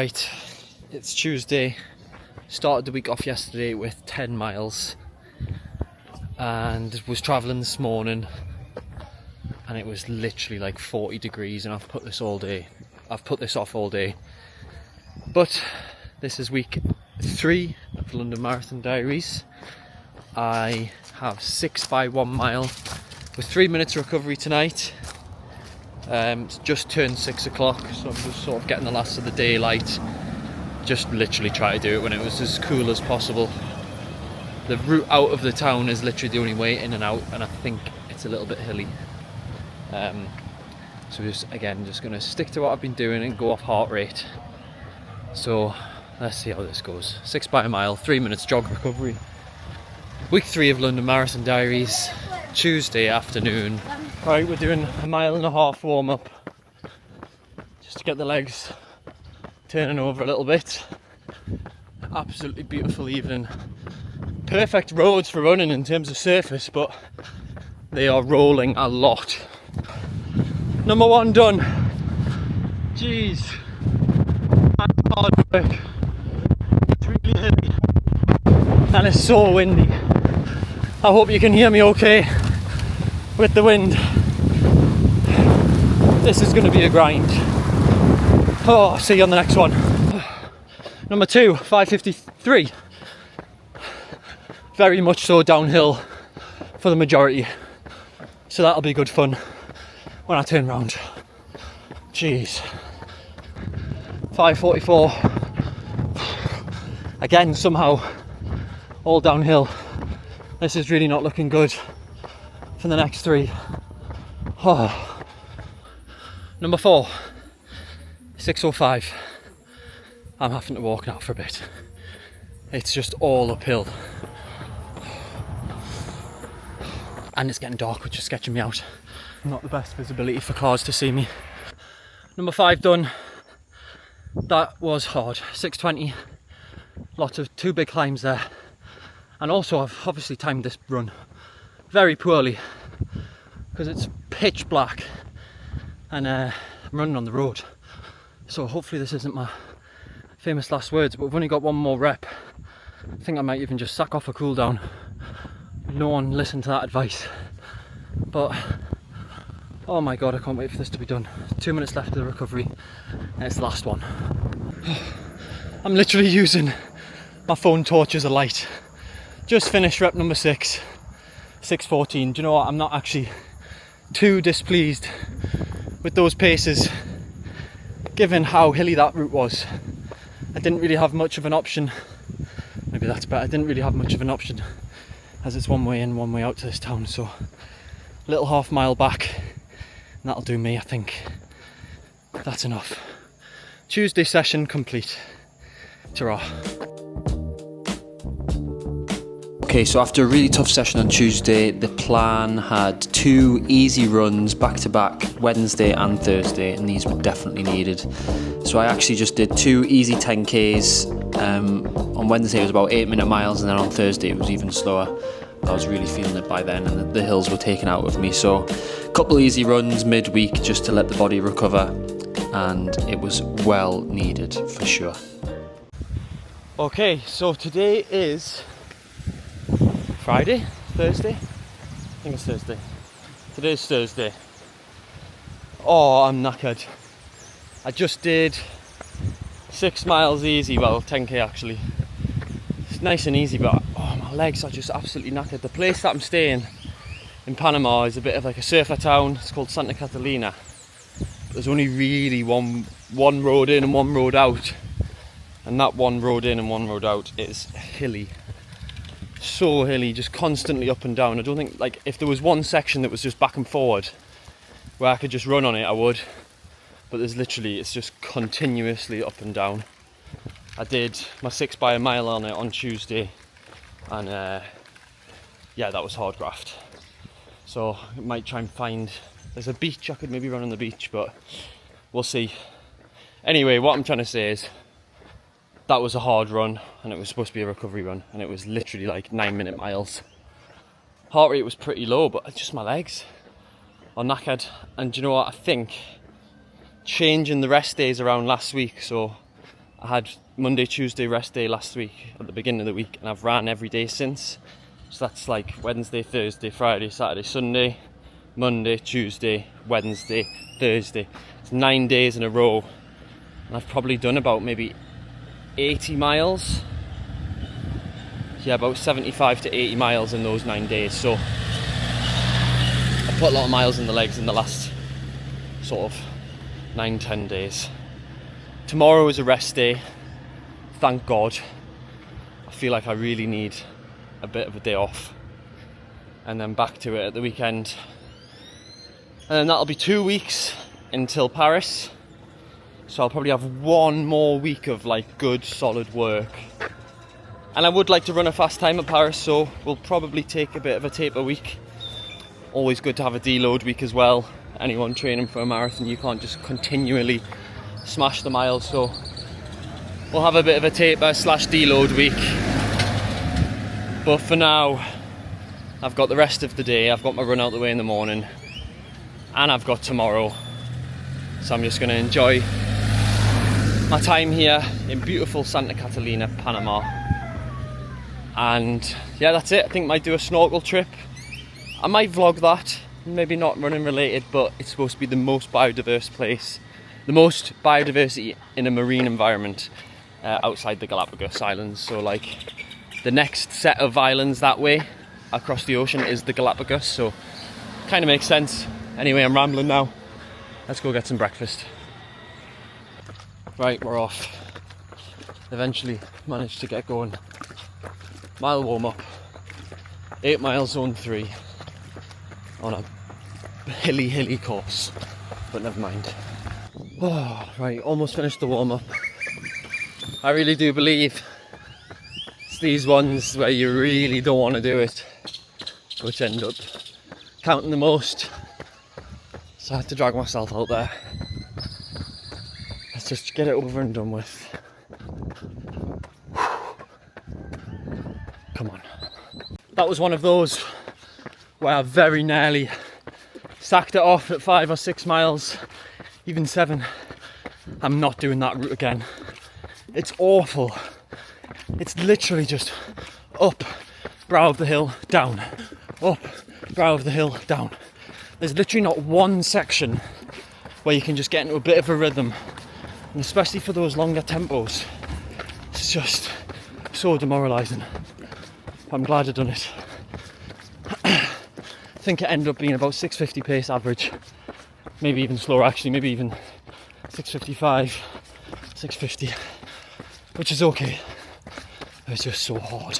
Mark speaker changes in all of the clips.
Speaker 1: Right, it's Tuesday. Started the week off yesterday with 10 miles and was travelling this morning, and it was literally like 40 degrees, and I've put this off all day. But this is week 3 of the London Marathon Diaries. I have 6 by 1 mile with 3 minutes recovery tonight. It's just turned 6 o'clock, so I'm just sort of getting the last of the daylight. Just literally try to do it when it was as cool as possible. The route out of the town is literally the only way in and out, and I think it's a little bit hilly. So just going to stick to what I've been doing and go off heart rate. So let's see how this goes. 6 by a mile, 3 minutes jog recovery. Week 3 of London Marathon Diaries, Tuesday afternoon. Right, we're doing a 1.5 mile warm up just to get the legs turning over a little bit. Absolutely beautiful evening. Perfect roads for running in terms of surface, but they are rolling a lot. Number 1 done. Jeez, that's hard work. It's really hilly and it's so windy. I hope you can hear me okay with the wind. This is going to be a grind. Oh, see you on the next one. Number 2, 5:53. Very much so downhill for the majority. So that'll be good fun when I turn round. Jeez. 5:44. Again, somehow all downhill. This is really not looking good for the next 3. Oh. Number 4, 6:05. I'm having to walk now for a bit. It's just all uphill. And it's getting dark, which is sketching me out. Not the best visibility for cars to see me. Number 5 done. That was hard. 6:20. Lots of 2 big climbs there. And also I've obviously timed this run very poorly because it's pitch black and I'm running on the road. So hopefully this isn't my famous last words, but we've only got 1 more rep. I think I might even just sack off a cool down. No one listened to that advice. But oh my god, I can't wait for this to be done. 2 minutes left of the recovery and it's the last one. I'm literally using my phone torch as a light. Just finished rep number 6, 6:14. Do you know what? I'm not actually too displeased with those paces, given how hilly that route was. I didn't really have much of an option. Maybe that's better. I didn't really have much of an option, as it's 1 way in, 1 way out to this town. So a little half mile back, and that'll do me, I think. That's enough. Tuesday session complete. Ta-ra.
Speaker 2: Okay, so after a really tough session on Tuesday, the plan had 2 easy runs back to back, Wednesday and Thursday, and these were definitely needed. So I actually just did 2 easy 10Ks. On Wednesday it was about 8-minute miles, and then on Thursday it was even slower. I was really feeling it by then, and the hills were taken out of me. So a couple easy runs midweek just to let the body recover, and it was well needed for sure.
Speaker 1: Okay, so today is Friday? Thursday? I think it's Thursday. Today's Thursday. Oh, I'm knackered. I just did 6 miles easy, well 10k actually. It's nice and easy, but oh, my legs are just absolutely knackered. The place that I'm staying in Panama is a bit of like a surfer town. It's called Santa Catalina. There's only really one road in and 1 road out. And that 1 road in and 1 road out is hilly. So hilly, just constantly up and down. I don't think, like, if there was one section that was just back and forward where I could just run on it, I would. But there's literally, it's just continuously up and down. I did my 6 by a mile on it on Tuesday, and yeah, that was hard graft. So I might try and find, there's a beach, I could maybe run on the beach, but we'll see. Anyway, what I'm trying to say is, that was a hard run, and it was supposed to be a recovery run, and it was literally like 9-minute miles. Heart rate was pretty low, but just my legs are knackered. And do you know what? I think changing the rest days around last week, so I had Monday, Tuesday rest day last week at the beginning of the week, and I've ran every day since. So that's like Wednesday, Thursday, Friday, Saturday, Sunday, Monday, Tuesday, Wednesday, Thursday. It's 9 days in a row, and I've probably done about maybe 80 miles. Yeah, about 75 to 80 miles in those 9 days. So I put a lot of miles in the legs in the last sort of 9-10 days. Tomorrow is a rest day, thank God. I feel like I really need a bit of a day off, and then back to it at the weekend. And then that'll be 2 weeks until Paris. So I'll probably have 1 more week of like good solid work. And I would like to run a fast time at Paris, so we'll probably take a bit of a taper week. Always good to have a deload week as well. Anyone training for a marathon, you can't just continually smash the miles, so we'll have a bit of a taper / deload week. But for now, I've got the rest of the day. I've got my run out the way in the morning, and I've got tomorrow. So I'm just going to enjoy my time here in beautiful Santa Catalina, Panama. And yeah, that's it. I think I might do a snorkel trip. I might vlog that. Maybe not running related, but it's supposed to be the most biodiverse place, the most biodiversity in a marine environment outside the Galapagos Islands. So like the next set of islands that way across the ocean is the Galapagos, so kind of makes sense. Anyway, I'm rambling now. Let's go get some breakfast. Right, we're off. Eventually managed to get going. Mile warm up, 8 miles zone 3 on a hilly course, but never mind. Oh, right, almost finished the warm up. I really do believe it's these ones where you really don't want to do it, which end up counting the most. So I had to drag myself out there. Let's just get it over and done with. Come on. That was one of those where I very nearly sacked it off at 5 or 6 miles, even 7. I'm not doing that route again. It's awful. It's literally just up, brow of the hill, down, up, brow of the hill, down. There's literally not one section where you can just get into a bit of a rhythm, and especially for those longer tempos, it's just so demoralising. I'm glad I've done it. I think it ended up being about 6:50 pace average, maybe even slower actually, maybe even 6:55, 6:50, which is okay. It's just so hard,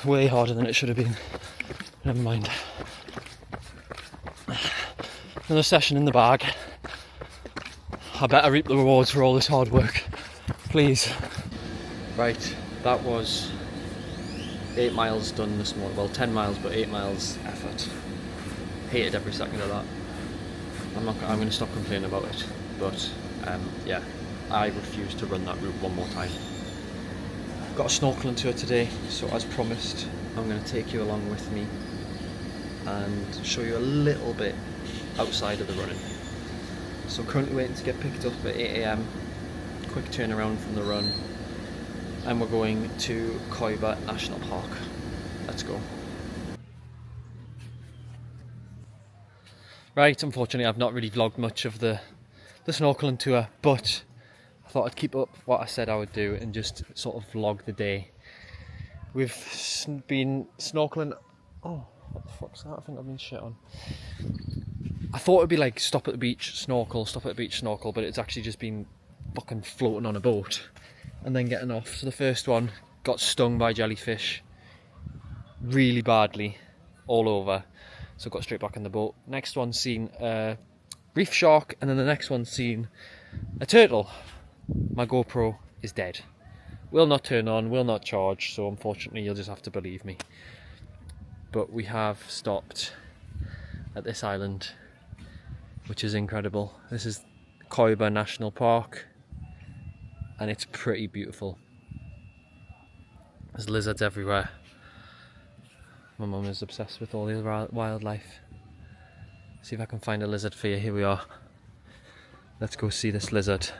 Speaker 1: way harder than it should have been. Never mind. Another session in the bag. I better reap the rewards for all this hard work, please. Right, that was 8 miles done this morning. Well, 10 miles, but 8 miles effort. Hated every second of that. I'm going to stop complaining about it. But yeah, I refuse to run that route one more time. Got a snorkeling tour today, so as promised, I'm going to take you along with me and show you a little bit outside of the running. So currently waiting to get picked up at 8 AM. Quick turnaround from the run. And we're going to Coiba National Park. Let's go. Right, unfortunately I've not really vlogged much of the snorkeling tour, but I thought I'd keep up what I said I would do and just sort of vlog the day. We've been snorkeling. Oh, what the fuck's that? I think I've been shit on. I thought it'd be like stop at the beach, snorkel, stop at the beach, snorkel, but it's actually just been fucking floating on a boat and then getting off. So the first one got stung by jellyfish really badly, all over, so got straight back in the boat. Next one seen a reef shark, and then the next one seen a turtle. My GoPro is dead, will not turn on, will not charge, so unfortunately you'll just have to believe me. But we have stopped at this island, which is incredible. This is Coiba National Park, and it's pretty beautiful. There's lizards everywhere. My mum is obsessed with all the wildlife. See if I can find a lizard for you. Here we are. Let's go see this lizard.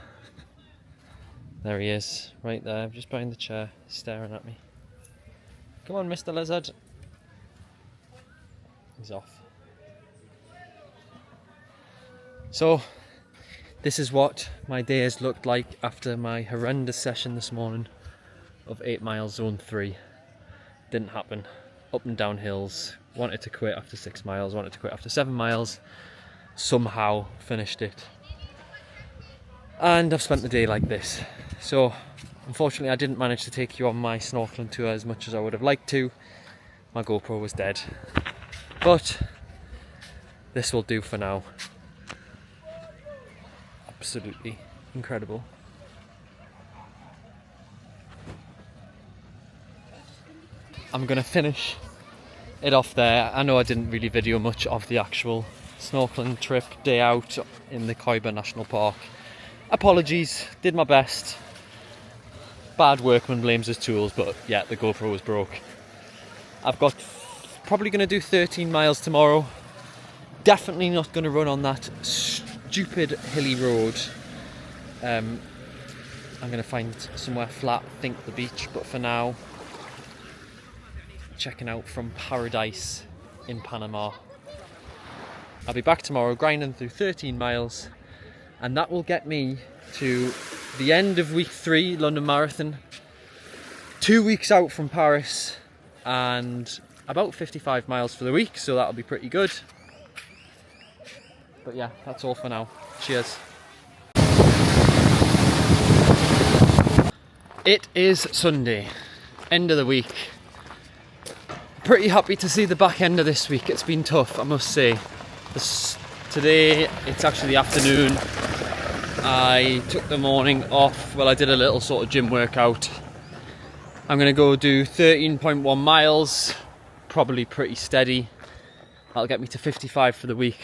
Speaker 1: There he is, right there, just behind the chair, staring at me. Come on, Mr. Lizard. He's off. So, this is what my day has looked like after my horrendous session this morning of 8 miles zone 3. Didn't happen. Up and down hills. Wanted to quit after 6 miles, wanted to quit after 7 miles. Somehow finished it. And I've spent the day like this. So, unfortunately I didn't manage to take you on my snorkeling tour as much as I would have liked to. My GoPro was dead. But, this will do for now. Absolutely incredible. I'm gonna finish it off there. I know I didn't really video much of the actual snorkeling trip, day out in the Coiba National Park. Apologies, did my best. Bad workman blames his tools, but yeah, the GoPro was broke. I've got probably gonna do 13 miles tomorrow. Definitely not gonna run on that stupid hilly road. I'm gonna find somewhere flat, think the beach, but for now, checking out from paradise in Panama. I'll be back tomorrow grinding through 13 miles, and that will get me to the end of week 3 London Marathon, 2 weeks out from Paris, and about 55 miles for the week, so that'll be pretty good. But yeah, that's all for now. Cheers. It is Sunday, end of the week. Pretty happy to see the back end of this week. It's been tough, I must say. Today, it's actually the afternoon. I took the morning off. Well, I did a little sort of gym workout. I'm going to go do 13.1 miles, probably pretty steady. That'll get me to 55 for the week.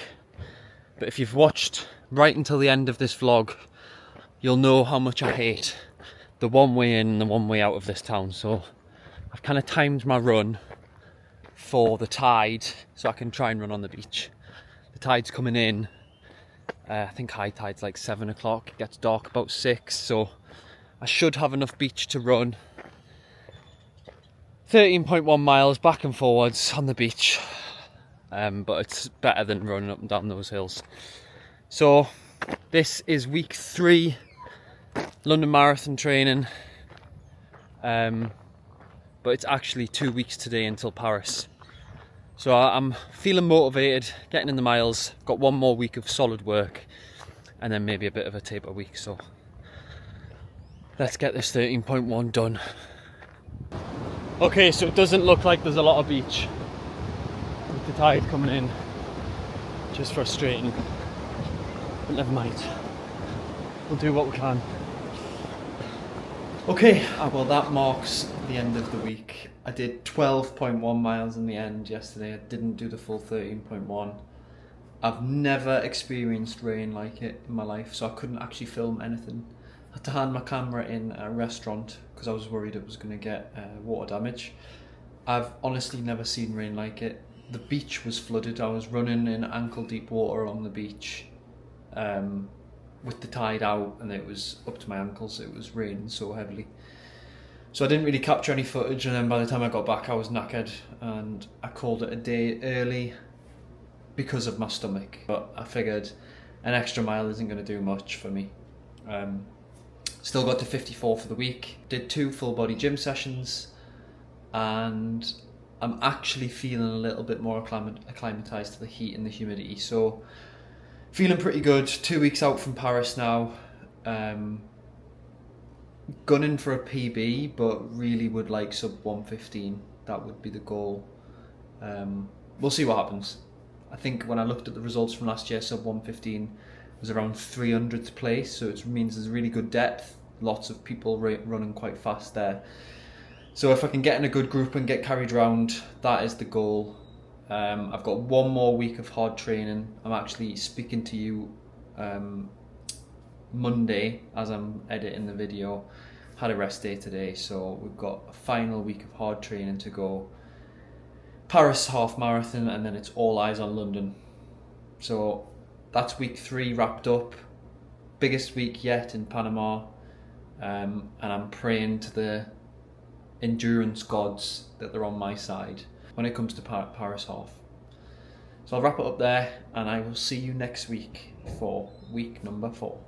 Speaker 1: But if you've watched right until the end of this vlog, you'll know how much I hate the one way in and the one way out of this town. So I've kind of timed my run for the tide so I can try and run on the beach. The tide's coming in. I think high tide's like 7 o'clock. It gets dark about 6, so I should have enough beach to run 13.1 miles back and forwards on the beach. But it's better than running up and down those hills. So this is week 3 London Marathon training. But it's actually 2 weeks today until Paris. So I'm feeling motivated, getting in the miles. Got 1 more week of solid work and then maybe a bit of a taper week. So let's get this 13.1 done. Okay, so it doesn't look like there's a lot of beach with the tide coming in. Just frustrating, but never mind. We'll do what we can. Okay, well that marks the end of the week. I did 12.1 miles in the end yesterday. I didn't do the full 13.1. I've never experienced rain like it in my life, so I couldn't actually film anything. I had to hand my camera in a restaurant because I was worried it was going to get water damage. I've honestly never seen rain like it. The beach was flooded. I was running in ankle deep water on the beach with the tide out, and it was up to my ankles. It was raining so heavily. So I didn't really capture any footage, and then by the time I got back I was knackered, and I called it a day early because of my stomach. But I figured an extra mile isn't going to do much for me. Still got to 54 for the week. Did 2 full body gym sessions, and I'm actually feeling a little bit more acclimatized to the heat and the humidity. So feeling pretty good. 2 weeks out from Paris now. Gunning for a PB, but really would like sub 115. That would be the goal. We'll see what happens. I think when I looked at the results from last year, sub 115 was around 300th place, so it means there's really good depth. Lots of people running quite fast there. So if I can get in a good group and get carried around, that is the goal. I've got 1 more week of hard training. I'm actually speaking to you Monday as I'm editing the video. Had a rest day today, so we've got a final week of hard training to go. Paris half marathon, and then it's all eyes on London. So that's week 3 wrapped up. Biggest week yet in Panama.
Speaker 2: and I'm praying to the endurance gods that they're on my side when it comes to Paris half. So I'll wrap it up there, and I will see you next week for week number 4.